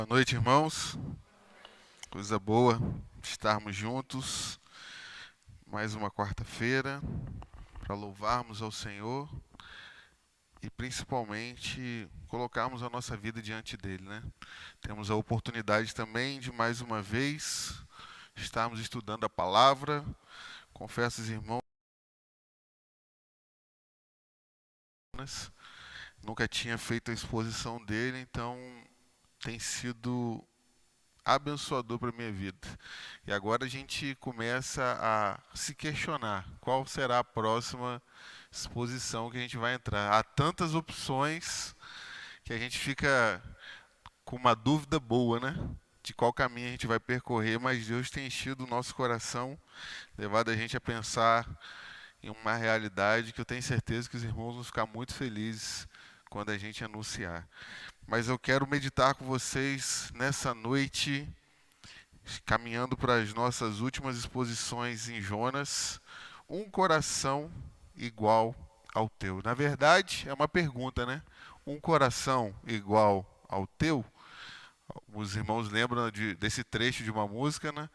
Boa noite, irmãos. Coisa boa estarmos juntos mais uma quarta-feira para louvarmos ao Senhor e principalmente colocarmos a nossa vida diante dele, né? Temos a oportunidade também de mais uma vez estarmos estudando a palavra. Confesso, irmãos, nunca tinha feito a exposição dele, então tem sido abençoador para a minha vida. E agora a gente começa a se questionar qual será a próxima exposição que a gente vai entrar. Há tantas opções que a gente fica com uma dúvida boa, né? De qual caminho a gente vai percorrer, mas Deus tem enchido o nosso coração, levado a gente a pensar em uma realidade que eu tenho certeza que os irmãos vão ficar muito felizes quando a gente anunciar. Mas eu quero meditar com vocês nessa noite, caminhando para as nossas últimas exposições em Jonas, um coração igual ao teu. Na verdade, é uma pergunta, né? Um coração igual ao teu? Os irmãos lembram desse trecho de uma música, né?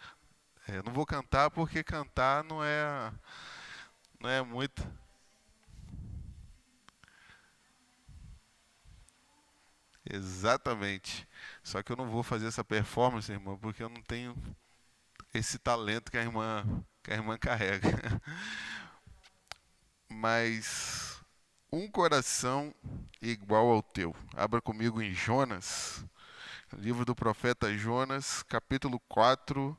Não vou cantar porque cantar não é muito. Exatamente. Só que eu não vou fazer essa performance, irmão, porque eu não tenho esse talento que a irmã carrega. Mas um coração igual ao teu. Abra comigo em Jonas, livro do profeta Jonas, capítulo 4,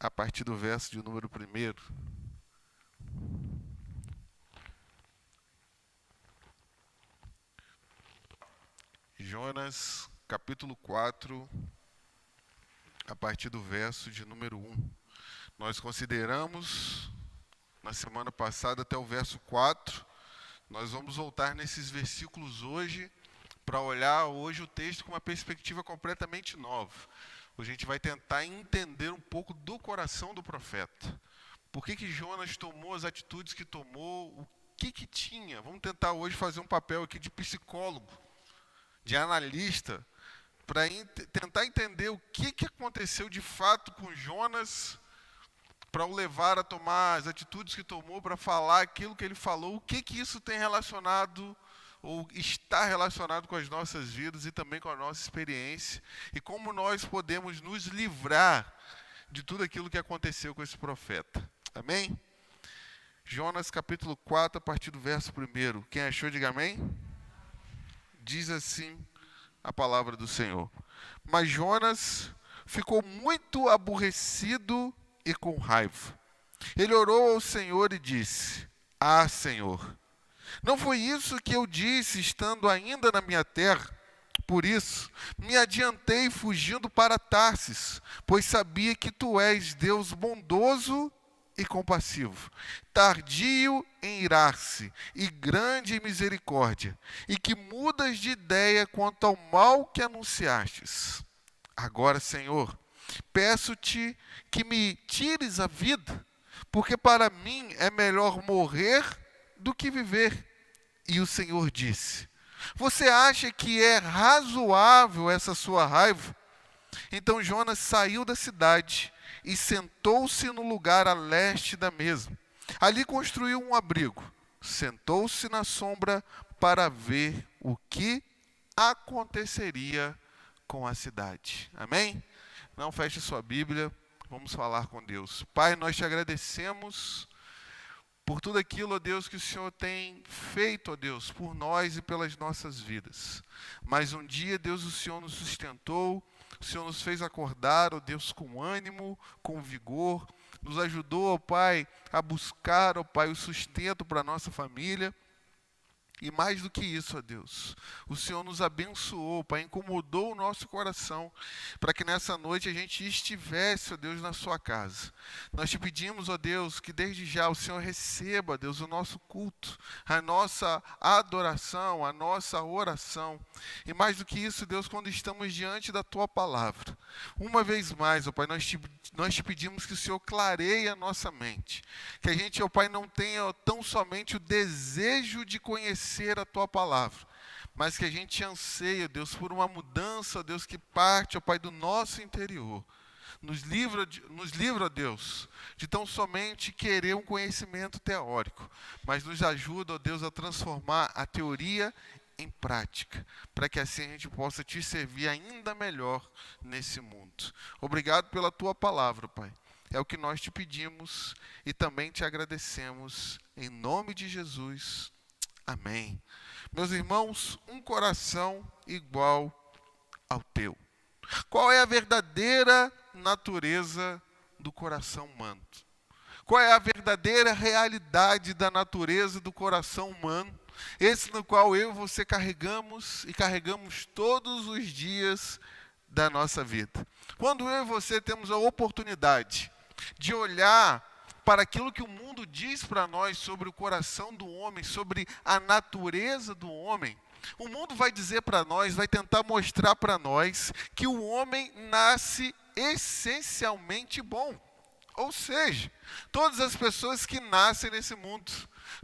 a partir do verso de número 1. Jonas, capítulo 4, a partir do verso de número 1. Nós consideramos na semana passada até o verso 4. Nós vamos voltar nesses versículos hoje para olhar hoje o texto com uma perspectiva completamente nova. Hoje a gente vai tentar entender um pouco do coração do profeta. Por que Jonas tomou as atitudes que tomou? O que tinha? Vamos tentar hoje fazer um papel aqui de psicólogo, de analista, para tentar entender o que aconteceu de fato com Jonas, para o levar a tomar as atitudes que tomou, para falar aquilo que ele falou, o que isso tem relacionado ou está relacionado com as nossas vidas e também com a nossa experiência, e como nós podemos nos livrar de tudo aquilo que aconteceu com esse profeta. Amém? Jonas capítulo 4, a partir do verso 1. Quem achou, diga amém. Diz assim a palavra do Senhor. Mas Jonas ficou muito aborrecido e com raiva. Ele orou ao Senhor e disse: Ah, Senhor, não foi isso que eu disse estando ainda na minha terra? Por isso, me adiantei fugindo para Tarsis, pois sabia que tu és Deus bondoso e compassivo, tardio em irar-se e grande em misericórdia, e que mudas de ideia quanto ao mal que anunciastes. Agora, Senhor, peço-te que me tires a vida, porque para mim é melhor morrer do que viver. E o Senhor disse: Você acha que é razoável essa sua raiva? Então Jonas saiu da cidade e sentou-se no lugar a leste da mesma. Ali construiu um abrigo, sentou-se na sombra para ver o que aconteceria com a cidade. Amém? Não feche sua Bíblia, vamos falar com Deus. Pai, nós te agradecemos por tudo aquilo, ó Deus, que o Senhor tem feito, ó Deus, por nós e pelas nossas vidas. Mas um dia, Deus, o Senhor nos sustentou, o Senhor nos fez acordar, ó Deus, com ânimo, com vigor, nos ajudou, ó Pai, a buscar, ó Pai, o sustento para a nossa família. E mais do que isso, ó Deus, o Senhor nos abençoou, Pai, incomodou o nosso coração, para que nessa noite a gente estivesse, ó Deus, na sua casa. Nós te pedimos, ó Deus, que desde já o Senhor receba, ó Deus, o nosso culto, a nossa adoração, a nossa oração. E mais do que isso, Deus, quando estamos diante da tua palavra, uma vez mais, ó Pai, nós te pedimos que o Senhor clareie a nossa mente, que a gente, ó Pai, não tenha tão somente o desejo de conhecer a tua palavra, mas que a gente anseia, Deus, por uma mudança, Deus, que parte, ó Pai, do nosso interior. Nos livra, ó Deus, de tão somente querer um conhecimento teórico, mas nos ajuda, ó Deus, a transformar a teoria em prática, para que assim a gente possa te servir ainda melhor nesse mundo. Obrigado pela tua palavra, Pai. É o que nós te pedimos e também te agradecemos, em nome de Jesus. Amém. Meus irmãos, um coração igual ao teu. Qual é a verdadeira natureza do coração humano? Qual é a verdadeira realidade da natureza do coração humano? Esse no qual eu e você carregamos e carregamos todos os dias da nossa vida. Quando eu e você temos a oportunidade de olhar para aquilo que o mundo diz para nós sobre o coração do homem, sobre a natureza do homem, o mundo vai dizer para nós, vai tentar mostrar para nós que o homem nasce essencialmente bom. Ou seja, todas as pessoas que nascem nesse mundo,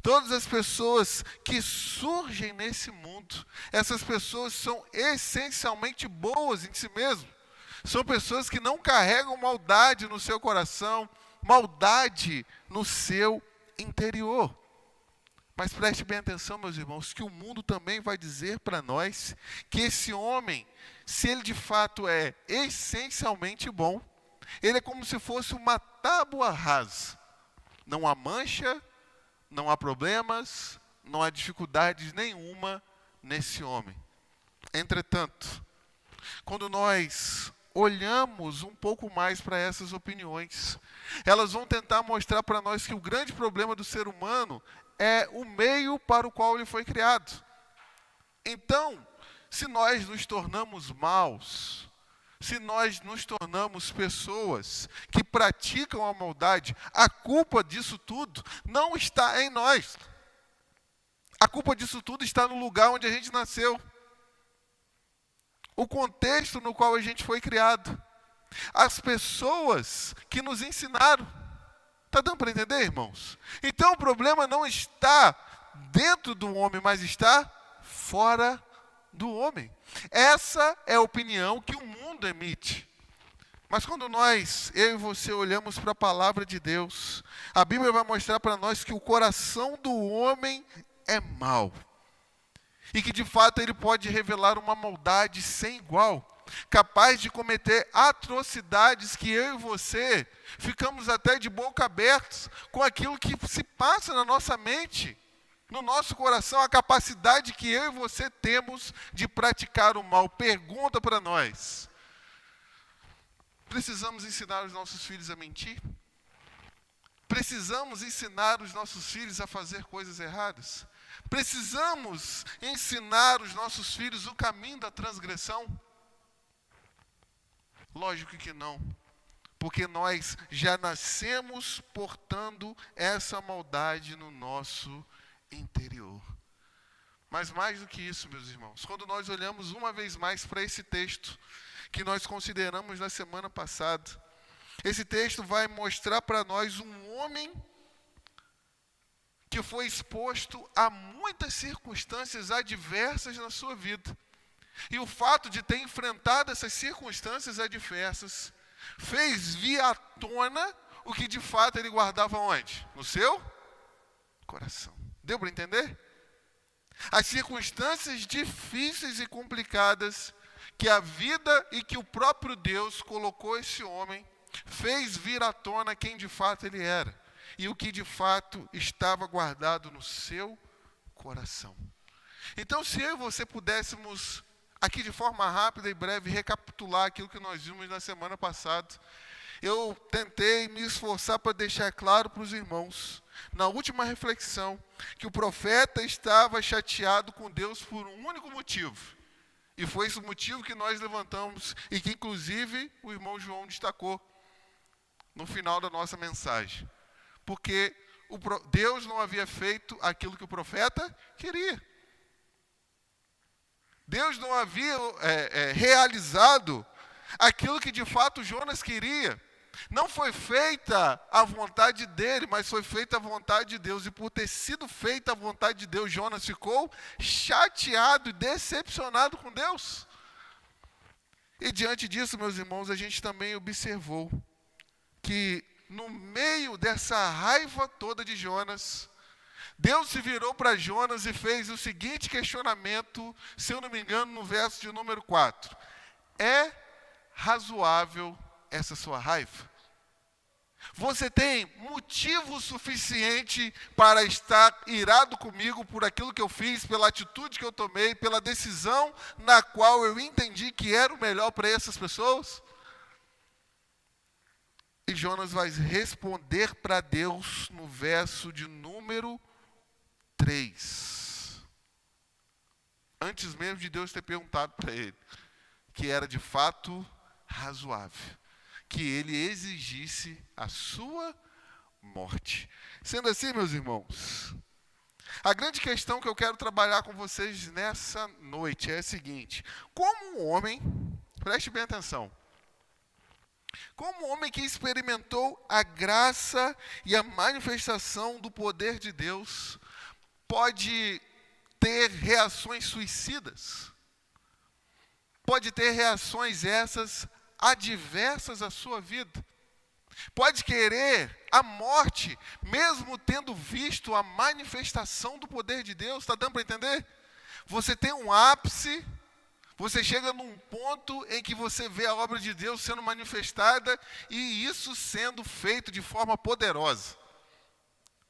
todas as pessoas que surgem nesse mundo, essas pessoas são essencialmente boas em si mesmas. São pessoas que não carregam maldade no seu coração, maldade no seu interior. Mas preste bem atenção, meus irmãos, que o mundo também vai dizer para nós que esse homem, se ele de fato é essencialmente bom, ele é como se fosse uma tábua rasa. Não há mancha, não há problemas, não há dificuldades nenhuma nesse homem. Entretanto, quando nós olhamos um pouco mais para essas opiniões, elas vão tentar mostrar para nós que o grande problema do ser humano é o meio para o qual ele foi criado. Então, se nós nos tornamos maus, se nós nos tornamos pessoas que praticam a maldade, a culpa disso tudo não está em nós. A culpa disso tudo está no lugar onde a gente nasceu. O contexto no qual a gente foi criado. As pessoas que nos ensinaram. Está dando para entender, irmãos? Então o problema não está dentro do homem, mas está fora do homem. Essa é a opinião que o mundo emite. Mas quando nós, eu e você, olhamos para a palavra de Deus, a Bíblia vai mostrar para nós que o coração do homem é mau. E que de fato ele pode revelar uma maldade sem igual, capaz de cometer atrocidades que eu e você ficamos até de boca aberta com aquilo que se passa na nossa mente, no nosso coração, a capacidade que eu e você temos de praticar o mal. Pergunta para nós: precisamos ensinar os nossos filhos a mentir? Precisamos ensinar os nossos filhos a fazer coisas erradas? Precisamos ensinar os nossos filhos o caminho da transgressão? Lógico que não, porque nós já nascemos portando essa maldade no nosso interior. Mas mais do que isso, meus irmãos, quando nós olhamos uma vez mais para esse texto que nós consideramos na semana passada, esse texto vai mostrar para nós um homem que foi exposto a muitas circunstâncias adversas na sua vida. E o fato de ter enfrentado essas circunstâncias adversas fez vir à tona o que de fato ele guardava onde? No seu coração. Deu para entender? As circunstâncias difíceis e complicadas que a vida e que o próprio Deus colocou esse homem fez vir à tona quem de fato ele era e o que de fato estava guardado no seu coração. Então, se eu e você pudéssemos aqui de forma rápida e breve recapitular aquilo que nós vimos na semana passada, eu tentei me esforçar para deixar claro para os irmãos, na última reflexão, que o profeta estava chateado com Deus por um único motivo. E foi esse o motivo que nós levantamos e que inclusive o irmão João destacou no final da nossa mensagem. Porque Deus não havia feito aquilo que o profeta queria. Deus não havia realizado aquilo que de fato Jonas queria. Não foi feita a vontade dele, mas foi feita a vontade de Deus. E por ter sido feita a vontade de Deus, Jonas ficou chateado e decepcionado com Deus. E diante disso, meus irmãos, a gente também observou que no meio dessa raiva toda de Jonas, Deus se virou para Jonas e fez o seguinte questionamento, se eu não me engano, no verso de número 4. É razoável essa sua raiva? Você tem motivo suficiente para estar irado comigo por aquilo que eu fiz, pela atitude que eu tomei, pela decisão na qual eu entendi que era o melhor para essas pessoas? E Jonas vai responder para Deus no verso de número 3. Antes mesmo de Deus ter perguntado para ele, que era de fato razoável, que ele exigisse a sua morte. Sendo assim, meus irmãos, a grande questão que eu quero trabalhar com vocês nessa noite é a seguinte: como um homem, preste bem atenção, como um homem que experimentou a graça e a manifestação do poder de Deus pode ter reações suicidas? Pode ter reações essas adversas à sua vida? Pode querer a morte, mesmo tendo visto a manifestação do poder de Deus? Está dando para entender? Você tem um ápice, você chega num ponto em que você vê a obra de Deus sendo manifestada e isso sendo feito de forma poderosa.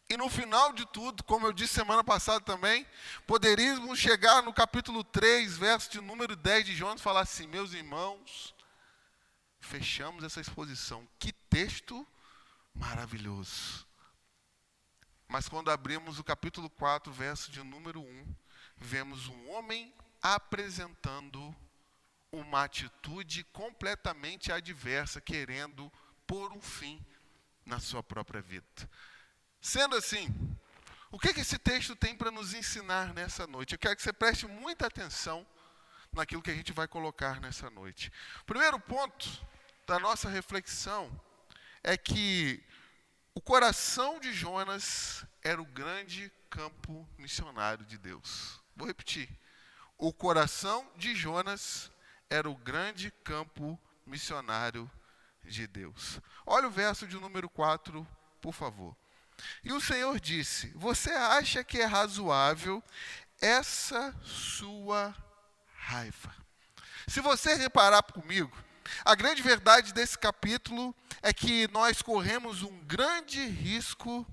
E no final de tudo, como eu disse semana passada também, poderíamos chegar no capítulo 3, verso de número 10 de Jonas e falar assim: meus irmãos, fechamos essa exposição. Que texto maravilhoso. Mas quando abrimos o capítulo 4, verso de número 1, vemos um homem apresentando uma atitude completamente adversa, querendo pôr um fim na sua própria vida. Sendo assim, o que esse texto tem para nos ensinar nessa noite? Eu quero que você preste muita atenção naquilo que a gente vai colocar nessa noite. O primeiro ponto da nossa reflexão é que o coração de Jonas era o grande campo missionário de Deus. Vou repetir. O coração de Jonas era o grande campo missionário de Deus. Olha o verso de número 4, por favor. E o Senhor disse: você acha que é razoável essa sua raiva? Se você reparar comigo, a grande verdade desse capítulo é que nós corremos um grande risco,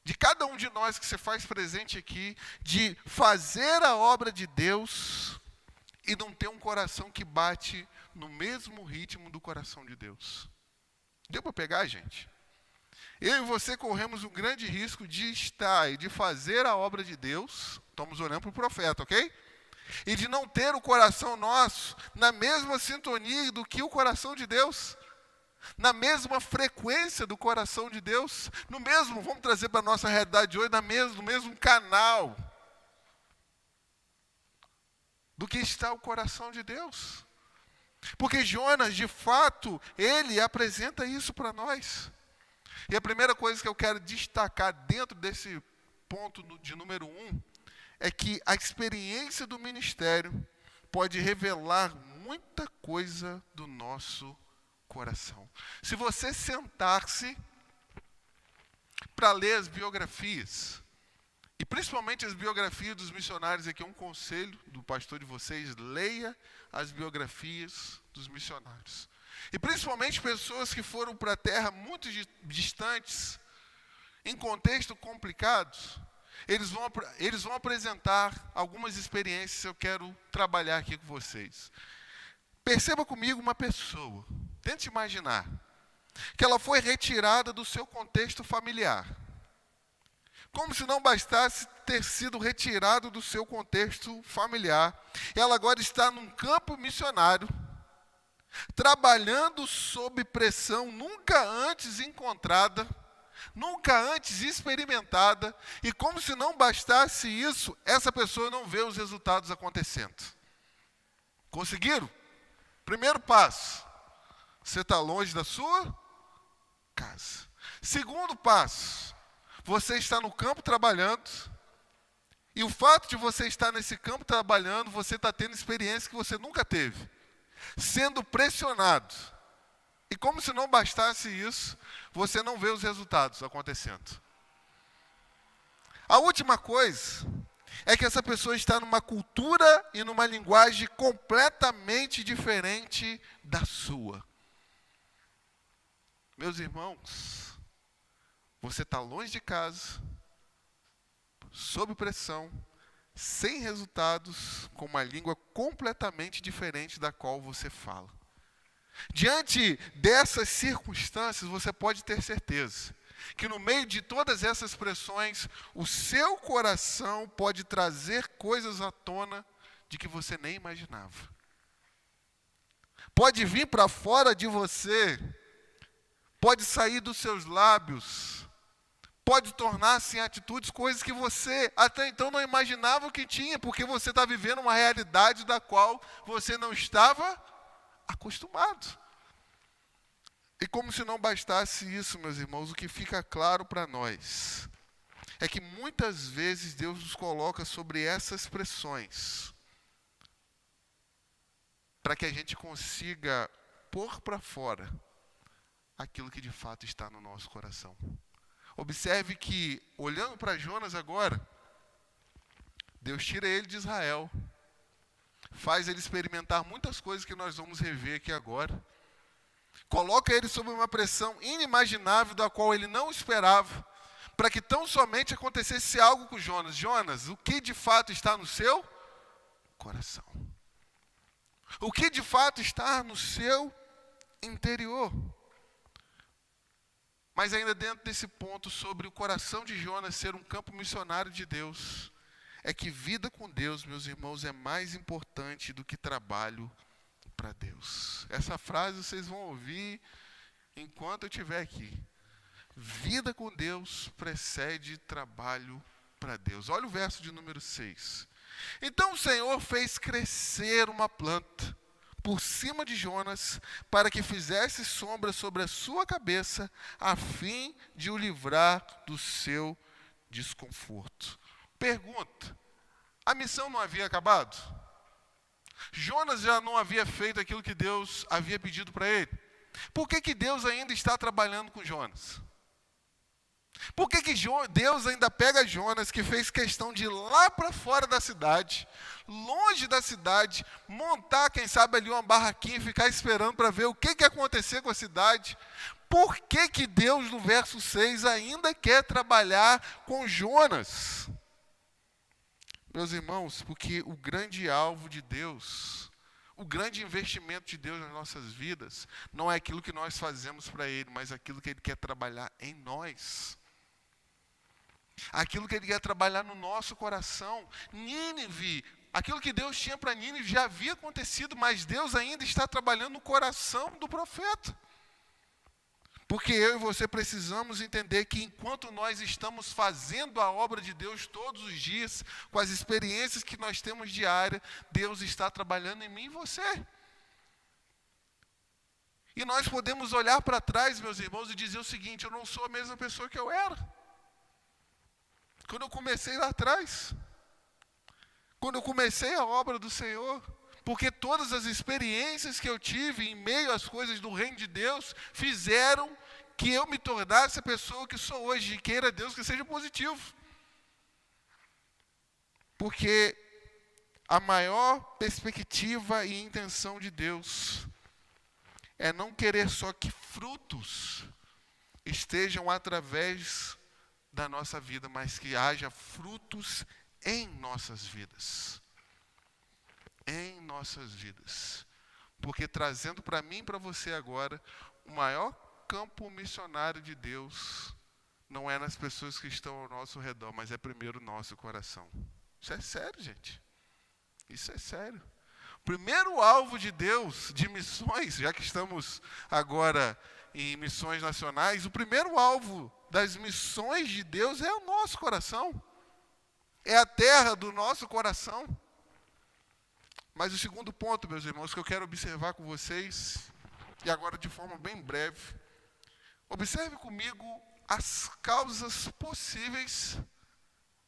de cada um de nós que se faz presente aqui, de fazer a obra de Deus e não ter um coração que bate no mesmo ritmo do coração de Deus. Deu para pegar, gente? Eu e você corremos um grande risco de estar e de fazer a obra de Deus, estamos olhando para o profeta, ok? E de não ter o coração nosso na mesma sintonia do que o coração de Deus, na mesma frequência do coração de Deus, no mesmo, vamos trazer para a nossa realidade de hoje, no mesmo canal do que está o coração de Deus. Porque Jonas, de fato, ele apresenta isso para nós. E a primeira coisa que eu quero destacar dentro desse ponto de número 1 é que a experiência do ministério pode revelar muita coisa do nosso coração. Se você sentar-se para ler as biografias, e principalmente as biografias dos missionários, aqui é um conselho do pastor de vocês: leia as biografias dos missionários. E principalmente pessoas que foram para a terra muito distantes, em contextos complicados, eles vão apresentar algumas experiências que eu quero trabalhar aqui com vocês. Perceba comigo uma pessoa, tente imaginar, que ela foi retirada do seu contexto familiar. Como se não bastasse ter sido retirado do seu contexto familiar, ela agora está num campo missionário, trabalhando sob pressão nunca antes encontrada, nunca antes experimentada, e como se não bastasse isso, essa pessoa não vê os resultados acontecendo. Conseguiram? Primeiro passo: você está longe da sua casa. Segundo passo, você está no campo trabalhando, e o fato de você estar nesse campo trabalhando, você está tendo experiência que você nunca teve, sendo pressionado. E como se não bastasse isso, você não vê os resultados acontecendo. A última coisa é que essa pessoa está numa cultura e numa linguagem completamente diferente da sua. Meus irmãos, você está longe de casa, sob pressão, sem resultados, com uma língua completamente diferente da qual você fala. Diante dessas circunstâncias, você pode ter certeza que no meio de todas essas pressões, o seu coração pode trazer coisas à tona de que você nem imaginava. Pode vir para fora de você, pode sair dos seus lábios, pode tornar-se em atitudes coisas que você até então não imaginava que tinha, porque você está vivendo uma realidade da qual você não estava acostumado. E como se não bastasse isso, meus irmãos, o que fica claro para nós é que muitas vezes Deus nos coloca sobre essas pressões para que a gente consiga pôr para fora aquilo que de fato está no nosso coração. Observe que, olhando para Jonas agora, Deus tira ele de Israel, faz ele experimentar muitas coisas que nós vamos rever aqui agora, coloca ele sob uma pressão inimaginável da qual ele não esperava, para que tão somente acontecesse algo com Jonas. Jonas, o que de fato está no seu coração? O que de fato está no seu interior? Mas ainda dentro desse ponto sobre o coração de Jonas ser um campo missionário de Deus, é que vida com Deus, meus irmãos, é mais importante do que trabalho para Deus. Essa frase vocês vão ouvir enquanto eu estiver aqui. Vida com Deus precede trabalho para Deus. Olha o verso de número 6. Então o Senhor fez crescer uma planta por cima de Jonas, para que fizesse sombra sobre a sua cabeça, a fim de o livrar do seu desconforto. Pergunta: a missão não havia acabado? Jonas já não havia feito aquilo que Deus havia pedido para ele? Por que Deus ainda está trabalhando com Jonas? Por que Deus ainda pega Jonas, que fez questão de ir lá para fora da cidade, longe da cidade, montar, quem sabe, ali uma barraquinha e ficar esperando para ver o que ia acontecer com a cidade? Por que Deus, no verso 6, ainda quer trabalhar com Jonas? Meus irmãos, porque o grande alvo de Deus, o grande investimento de Deus nas nossas vidas, não é aquilo que nós fazemos para Ele, mas aquilo que Ele quer trabalhar em nós. Aquilo que Ele quer trabalhar no nosso coração. Nínive, aquilo que Deus tinha para Nínive já havia acontecido, mas Deus ainda está trabalhando no coração do profeta. Porque eu e você precisamos entender que enquanto nós estamos fazendo a obra de Deus todos os dias, com as experiências que nós temos diárias, Deus está trabalhando em mim e você. E nós podemos olhar para trás, meus irmãos, e dizer o seguinte: eu não sou a mesma pessoa que eu era quando eu comecei lá atrás, quando eu comecei a obra do Senhor. Porque todas as experiências que eu tive em meio às coisas do reino de Deus fizeram que eu me tornasse a pessoa que sou hoje. E queira Deus que seja positivo. Porque a maior perspectiva e intenção de Deus é não querer só que frutos estejam através da nossa vida, mas que haja frutos em nossas vidas. Em nossas vidas. Porque trazendo para mim e para você agora, o maior campo missionário de Deus não é nas pessoas que estão ao nosso redor, mas é primeiro o nosso coração. Isso é sério, gente. Isso é sério. O primeiro alvo de Deus de missões, já que estamos agora em missões nacionais, o primeiro alvo das missões de Deus é o nosso coração. É a terra do nosso coração. Mas o segundo ponto, meus irmãos, que eu quero observar com vocês, e agora de forma bem breve, Observe comigo as causas possíveis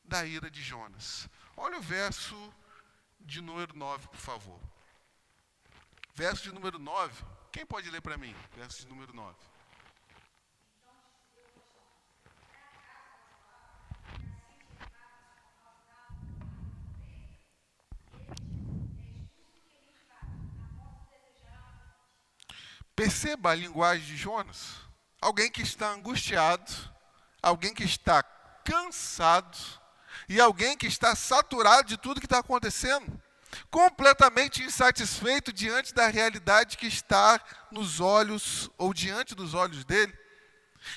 da ira de Jonas. Olha o verso de número 9, por favor. Verso de número 9. Quem pode ler para mim? Verso de número 9. Perceba a linguagem de Jonas. Alguém que está angustiado, alguém que está cansado e alguém que está saturado de tudo que está acontecendo, completamente insatisfeito diante da realidade que está nos olhos ou diante dos olhos dele.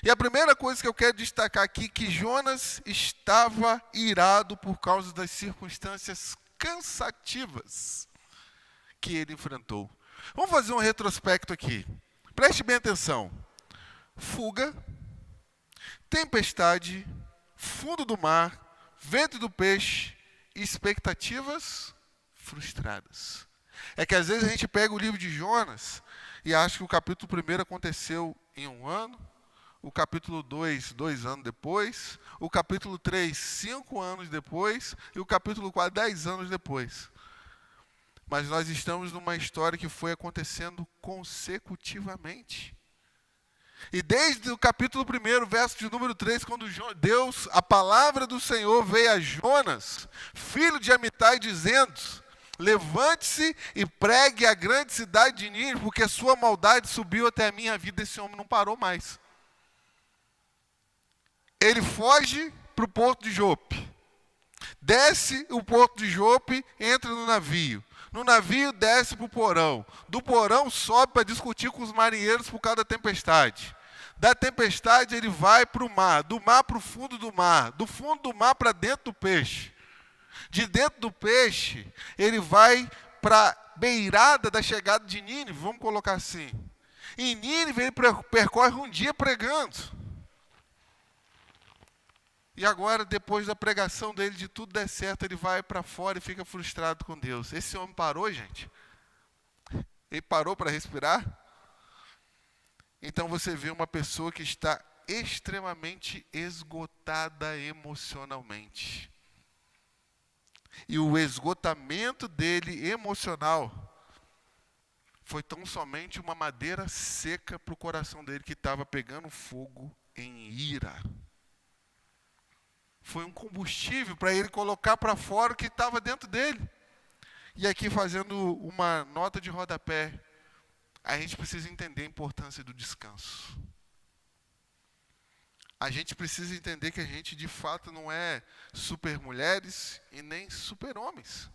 E a primeira coisa que eu quero destacar aqui é que Jonas estava irado por causa das circunstâncias cansativas que ele enfrentou. Vamos fazer um retrospecto aqui. Preste bem atenção. Fuga, tempestade, fundo do mar, ventre do peixe e expectativas frustradas. É que às vezes a gente pega o livro de Jonas e acha que o capítulo 1 aconteceu em 1 ano, o capítulo 2, 2 anos depois, o capítulo 3, 5 anos depois e o capítulo 4, 10 anos depois. Mas nós estamos numa história que foi acontecendo consecutivamente. E desde o capítulo 1, verso de número 3, quando Deus, a palavra do Senhor veio a Jonas, filho de Amitai, dizendo: levante-se e pregue a grande cidade de Nínive, porque a sua maldade subiu até a minha vida. Esse homem não parou mais. Ele foge para o porto de Jope. Desce o porto de Jope, entra no navio. No navio desce para o porão. Do porão sobe para discutir com os marinheiros por causa da tempestade. Da tempestade ele vai para o mar. Do mar para o fundo do mar. Do fundo do mar para dentro do peixe. De dentro do peixe ele vai para a beirada da chegada de Nínive. Vamos colocar assim. Em Nínive ele percorre um dia pregando. E agora, depois da pregação dele, de tudo der certo, ele vai para fora e fica frustrado com Deus. Esse homem parou, gente? Ele parou para respirar? Então você vê uma pessoa que está extremamente esgotada emocionalmente. E o esgotamento dele emocional foi tão somente uma madeira seca para o coração dele que estava pegando fogo em ira. Foi um combustível para ele colocar para fora o que estava dentro dele. E aqui, fazendo uma nota de rodapé, a gente precisa entender a importância do descanso. A gente precisa entender que a gente, de fato, não é super mulheres e nem super homens.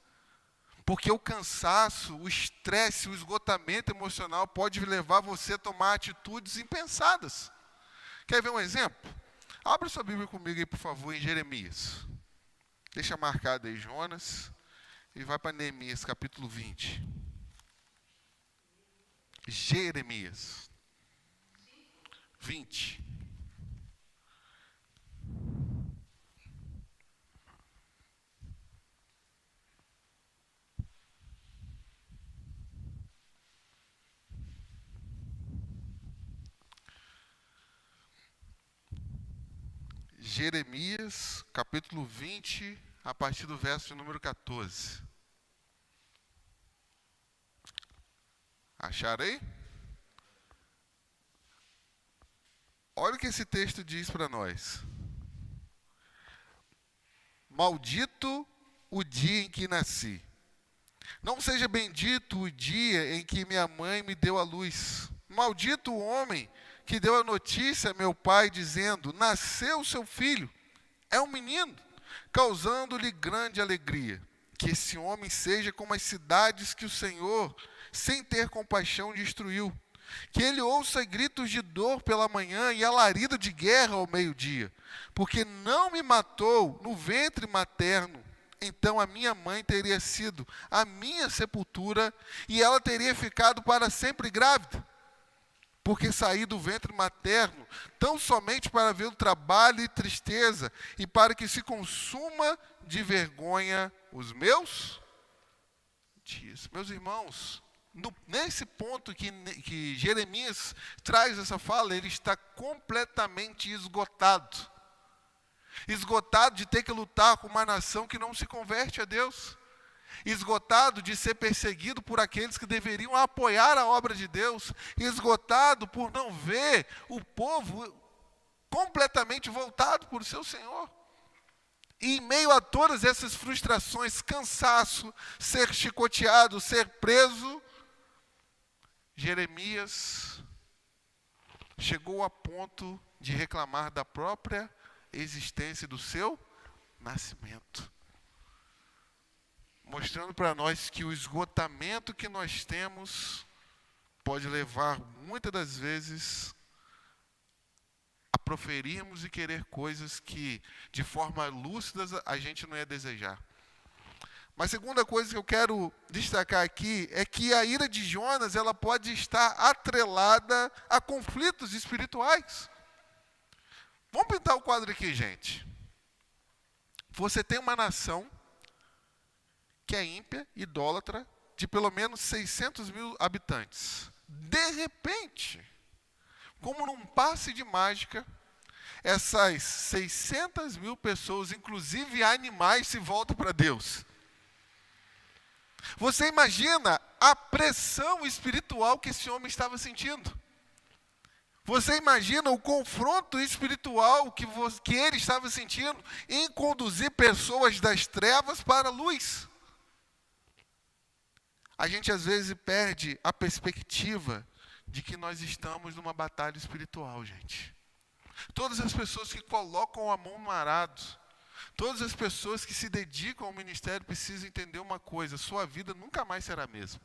Porque o cansaço, o estresse, o esgotamento emocional pode levar você a tomar atitudes impensadas. Quer ver um exemplo? Abra sua Bíblia comigo aí, por favor, em Jeremias. Deixa marcado aí Jonas e vai para Neemias, capítulo 20. Jeremias 20. Jeremias, capítulo 20, a partir do verso de número 14. Acharam aí? Olha o que esse texto diz para nós. Maldito o dia em que nasci. Não seja bendito o dia em que minha mãe me deu a luz. Maldito o homem que deu a notícia a meu pai, dizendo: nasceu seu filho, é um menino, causando-lhe grande alegria. Que esse homem seja como as cidades que o Senhor, sem ter compaixão, destruiu. Que ele ouça gritos de dor pela manhã e alarido de guerra ao meio-dia. Porque não me matou no ventre materno, então a minha mãe teria sido a minha sepultura e ela teria ficado para sempre grávida. Porque saí do ventre materno tão somente para ver o trabalho e tristeza e para que se consuma de vergonha os meus dias. Meus irmãos, nesse ponto que Jeremias traz essa fala, ele está completamente esgotado. Esgotado de ter que lutar com uma nação que não se converte a Deus. Esgotado de ser perseguido por aqueles que deveriam apoiar a obra de Deus. Esgotado por não ver o povo completamente voltado para o seu Senhor. E em meio a todas essas frustrações, cansaço, ser chicoteado, ser preso, Jeremias chegou a ponto de reclamar da própria existência do seu nascimento. Mostrando para nós que o esgotamento que nós temos pode levar, muitas das vezes, a proferirmos e querer coisas que, de forma lúcida, a gente não ia desejar. Mas a segunda coisa que eu quero destacar aqui é que a ira de Jonas, ela pode estar atrelada a conflitos espirituais. Vamos pintar o quadro aqui, gente. Você tem uma nação que é ímpia, idólatra, de pelo menos 600 mil habitantes. De repente, como num passe de mágica, essas 600 mil pessoas, inclusive animais, se voltam para Deus. Você imagina a pressão espiritual que esse homem estava sentindo. Você imagina o confronto espiritual que ele estava sentindo em conduzir pessoas das trevas para a luz. A gente às vezes perde a perspectiva de que nós estamos numa batalha espiritual, gente. Todas as pessoas que colocam a mão no arado, todas as pessoas que se dedicam ao ministério precisam entender uma coisa: sua vida nunca mais será a mesma.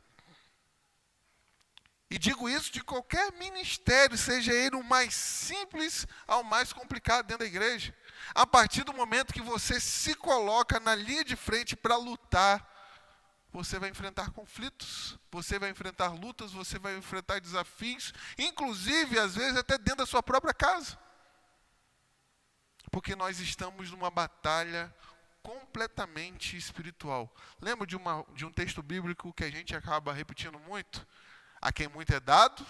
E digo isso de qualquer ministério, seja ele o mais simples ao mais complicado dentro da igreja. A partir do momento que você se coloca na linha de frente para lutar, você vai enfrentar conflitos, você vai enfrentar lutas, você vai enfrentar desafios, inclusive, às vezes, até dentro da sua própria casa. Porque nós estamos numa batalha completamente espiritual. Lembra de um texto bíblico que a gente acaba repetindo muito? A quem muito é dado,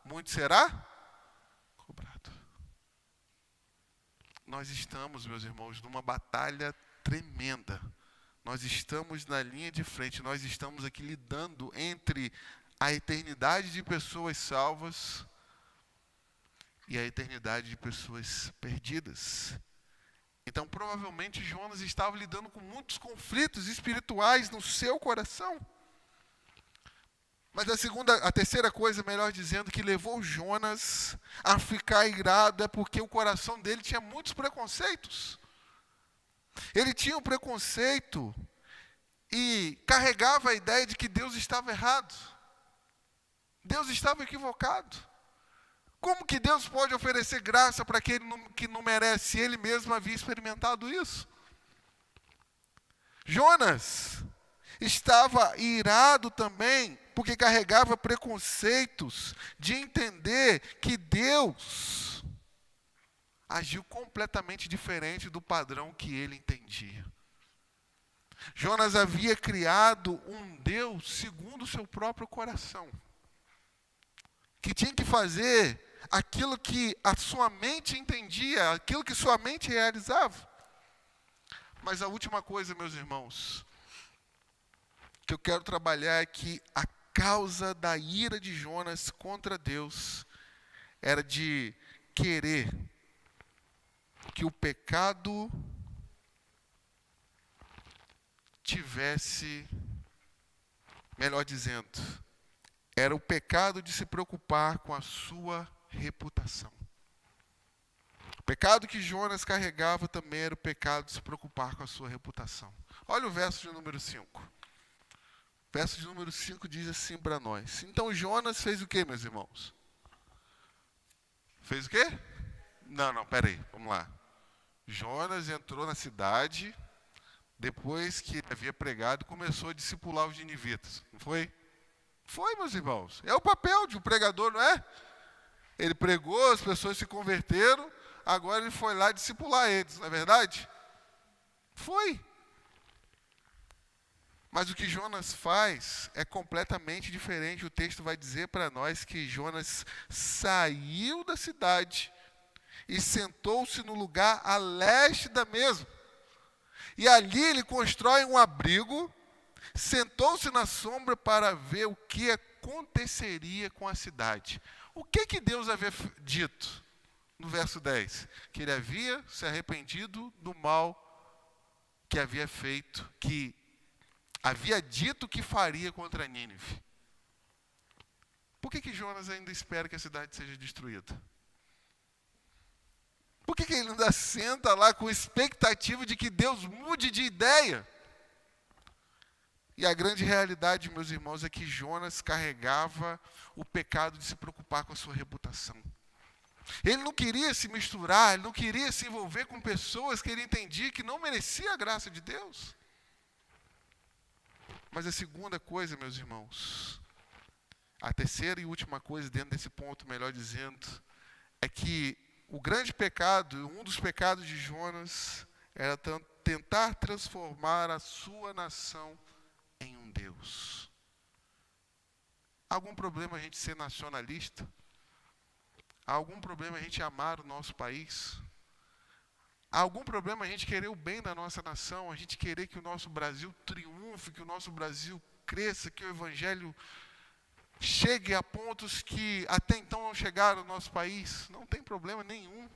muito será cobrado. Nós estamos, meus irmãos, numa batalha tremenda. Nós estamos na linha de frente, nós estamos aqui lidando entre a eternidade de pessoas salvas e a eternidade de pessoas perdidas. Então, provavelmente, Jonas estava lidando com muitos conflitos espirituais no seu coração. Mas a terceira coisa, melhor dizendo, que levou Jonas a ficar irado é porque o coração dele tinha muitos preconceitos. Ele tinha um preconceito e carregava a ideia de que Deus estava errado. Deus estava equivocado. Como que Deus pode oferecer graça para aquele que não merece? Ele mesmo havia experimentado isso. Jonas estava irado também, porque carregava preconceitos de entender que Deus agiu completamente diferente do padrão que ele entendia. Jonas havia criado um Deus segundo o seu próprio coração, que tinha que fazer aquilo que a sua mente entendia, aquilo que sua mente realizava. Mas a última coisa, meus irmãos, que eu quero trabalhar é que a causa da ira de Jonas contra Deus era de querer que o pecado tivesse, melhor dizendo, era o pecado de se preocupar com a sua reputação. O pecado que Jonas carregava também era o pecado de se preocupar com a sua reputação. Olha o verso de número 5. O verso de número 5 diz assim para nós: então Jonas fez o quê, meus irmãos? Fez o quê? Não, peraí, vamos lá. Jonas entrou na cidade, depois que havia pregado, começou a discipular os ninivitas. Não foi? Foi, meus irmãos. É o papel de um pregador, não é? Ele pregou, as pessoas se converteram, agora ele foi lá discipular eles, não é verdade? Foi. Mas o que Jonas faz é completamente diferente. O texto vai dizer para nós que Jonas saiu da cidade e sentou-se no lugar a leste da mesma. E ali ele constrói um abrigo, sentou-se na sombra para ver o que aconteceria com a cidade. O que Deus havia dito no verso 10? Que ele havia se arrependido do mal que havia feito, que havia dito que faria contra Nínive. Por que Jonas ainda espera que a cidade seja destruída? Por que ele ainda senta lá com expectativa de que Deus mude de ideia? E a grande realidade, meus irmãos, é que Jonas carregava o pecado de se preocupar com a sua reputação. Ele não queria se misturar, ele não queria se envolver com pessoas que ele entendia que não merecia a graça de Deus. Mas a segunda coisa, meus irmãos, a terceira e última coisa dentro desse ponto, melhor dizendo, é que o grande pecado, um dos pecados de Jonas, era tentar transformar a sua nação em um Deus. Há algum problema a gente ser nacionalista? Há algum problema a gente amar o nosso país? Há algum problema a gente querer o bem da nossa nação, a gente querer que o nosso Brasil triunfe, que o nosso Brasil cresça, que o Evangelho chegue a pontos que até então não chegaram no nosso país? Não tem problema nenhum.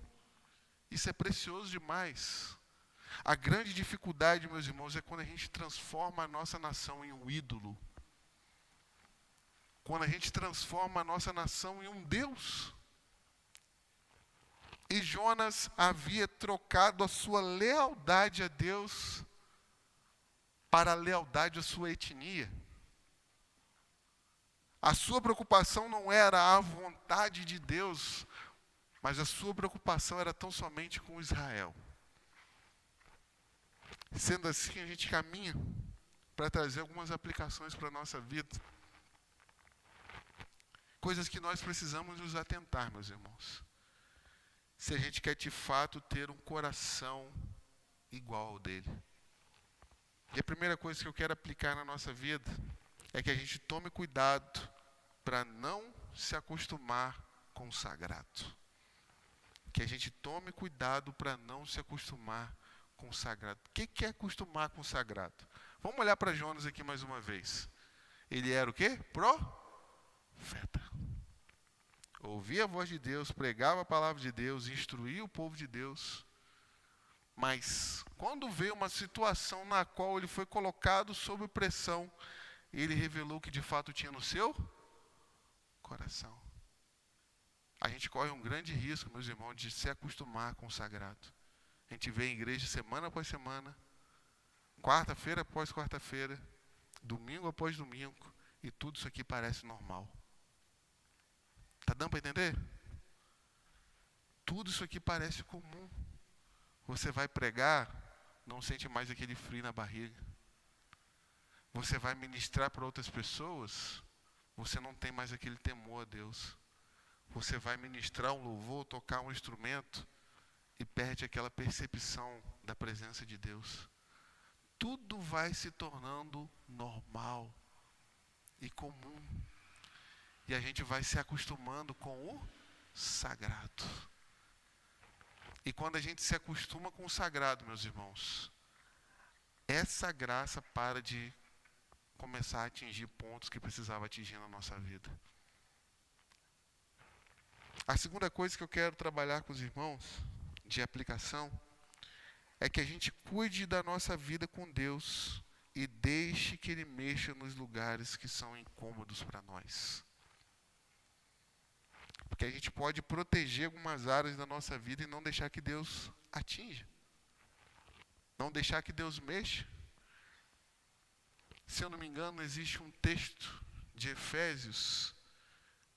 Isso é precioso demais. A grande dificuldade, meus irmãos, é quando a gente transforma a nossa nação em um ídolo. Quando a gente transforma a nossa nação em um Deus. E Jonas havia trocado a sua lealdade a Deus para a lealdade à sua etnia. A sua preocupação não era a vontade de Deus, mas a sua preocupação era tão somente com Israel. Sendo assim, a gente caminha para trazer algumas aplicações para a nossa vida. Coisas que nós precisamos nos atentar, meus irmãos. Se a gente quer de fato ter um coração igual ao dele. E a primeira coisa que eu quero aplicar na nossa vida é que a gente tome cuidado para não se acostumar com o sagrado. Que a gente tome cuidado para não se acostumar com o sagrado. O que é acostumar com o sagrado? Vamos olhar para Jonas aqui mais uma vez. Ele era o quê? Profeta. Ouvia a voz de Deus, pregava a palavra de Deus, instruía o povo de Deus. Mas quando veio uma situação na qual ele foi colocado sob pressão, ele revelou o que de fato tinha no seu coração. A gente corre um grande risco, meus irmãos, de se acostumar com o sagrado. A gente vê em igreja semana após semana, quarta-feira após quarta-feira, domingo após domingo, e tudo isso aqui parece normal. Está dando para entender? Tudo isso aqui parece comum. Você vai pregar, não sente mais aquele frio na barriga. Você vai ministrar para outras pessoas, você não tem mais aquele temor a Deus. Você vai ministrar um louvor, tocar um instrumento e perde aquela percepção da presença de Deus. Tudo vai se tornando normal e comum. E a gente vai se acostumando com o sagrado. E quando a gente se acostuma com o sagrado, meus irmãos, essa graça para de começar a atingir pontos que precisava atingir na nossa vida. A segunda coisa que eu quero trabalhar com os irmãos, de aplicação, é que a gente cuide da nossa vida com Deus e deixe que Ele mexa nos lugares que são incômodos para nós. Porque a gente pode proteger algumas áreas da nossa vida e não deixar que Deus atinja. Não deixar que Deus mexa. Se eu não me engano, existe um texto de Efésios,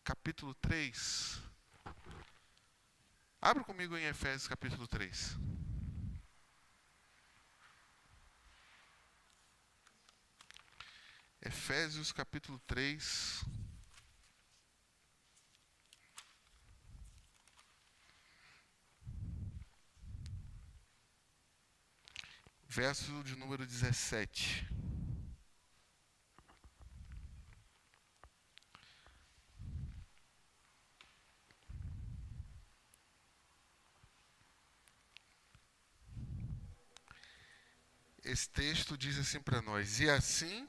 capítulo 3. Abra comigo em Efésios, capítulo 3. Efésios, capítulo 3. Verso de número 17. esse texto diz assim para nós: e assim,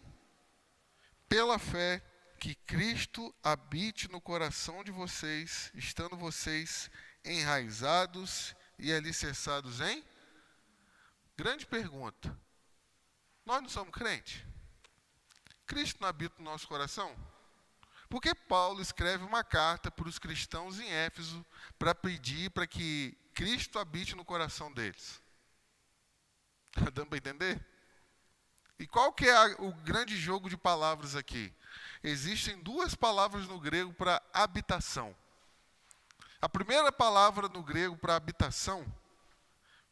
pela fé, que Cristo habite no coração de vocês, estando vocês enraizados e alicerçados em? Grande pergunta. Nós não somos crentes? Cristo não habita no nosso coração? Por que Paulo escreve uma carta para os cristãos em Éfeso para pedir para que Cristo habite no coração deles? Está dando para entender? E qual que é o grande jogo de palavras aqui? Existem duas palavras no grego para habitação. A primeira palavra no grego para habitação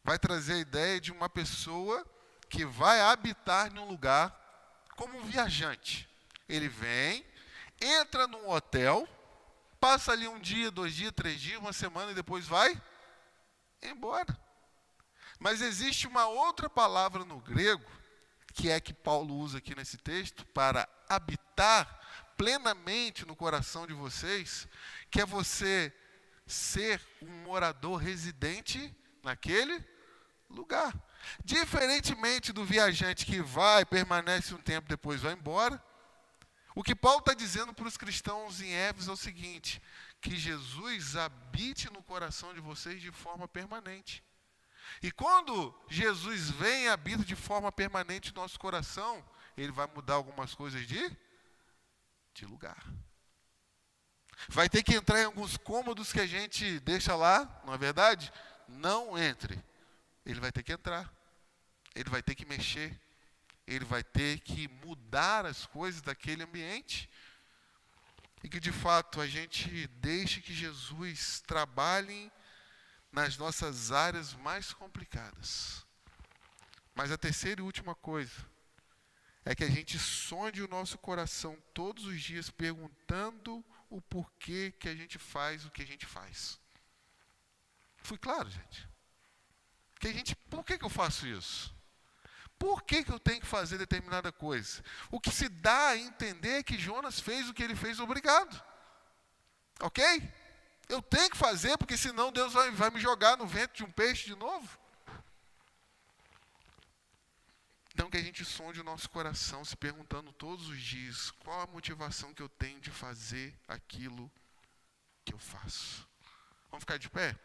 vai trazer a ideia de uma pessoa que vai habitar num lugar como um viajante. Ele vem, entra num hotel, passa ali 1 dia, 2 dias, 3 dias, uma semana e depois vai embora. Mas existe uma outra palavra no grego, que é que Paulo usa aqui nesse texto, para habitar plenamente no coração de vocês, que é você ser um morador residente naquele lugar. Diferentemente do viajante que vai, permanece um tempo, depois vai embora, o que Paulo está dizendo para os cristãos em Éfeso é o seguinte: que Jesus habite no coração de vocês de forma permanente. E quando Jesus vem e habita de forma permanente no nosso coração, ele vai mudar algumas coisas de lugar. Vai ter que entrar em alguns cômodos que a gente deixa lá, não é verdade? Não entre. Ele vai ter que entrar. Ele vai ter que mexer. Ele vai ter que mudar as coisas daquele ambiente. E que de fato a gente deixe que Jesus trabalhe nas nossas áreas mais complicadas. Mas a terceira e última coisa é que a gente sonde o nosso coração todos os dias perguntando o porquê que a gente faz o que a gente faz. Fui claro, gente? Por que eu faço isso? Por que eu tenho que fazer determinada coisa? O que se dá a entender é que Jonas fez o que ele fez obrigado. Ok? Eu tenho que fazer, porque senão Deus vai me jogar no ventre de um peixe de novo. Então que a gente sonde o nosso coração, se perguntando todos os dias, qual a motivação que eu tenho de fazer aquilo que eu faço. Vamos ficar de pé?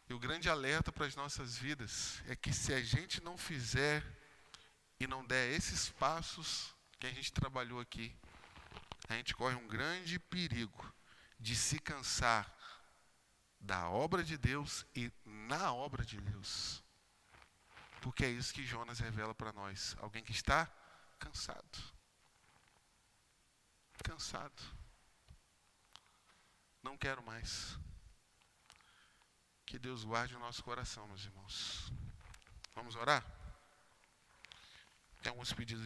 E o grande alerta para as nossas vidas é que se a gente não fizer e não der esses passos que a gente trabalhou aqui, a gente corre um grande perigo de se cansar da obra de Deus e na obra de Deus. Porque é isso que Jonas revela para nós. Alguém que está cansado. Cansado. Não quero mais. Que Deus guarde o nosso coração, meus irmãos. Vamos orar? Tem alguns pedidos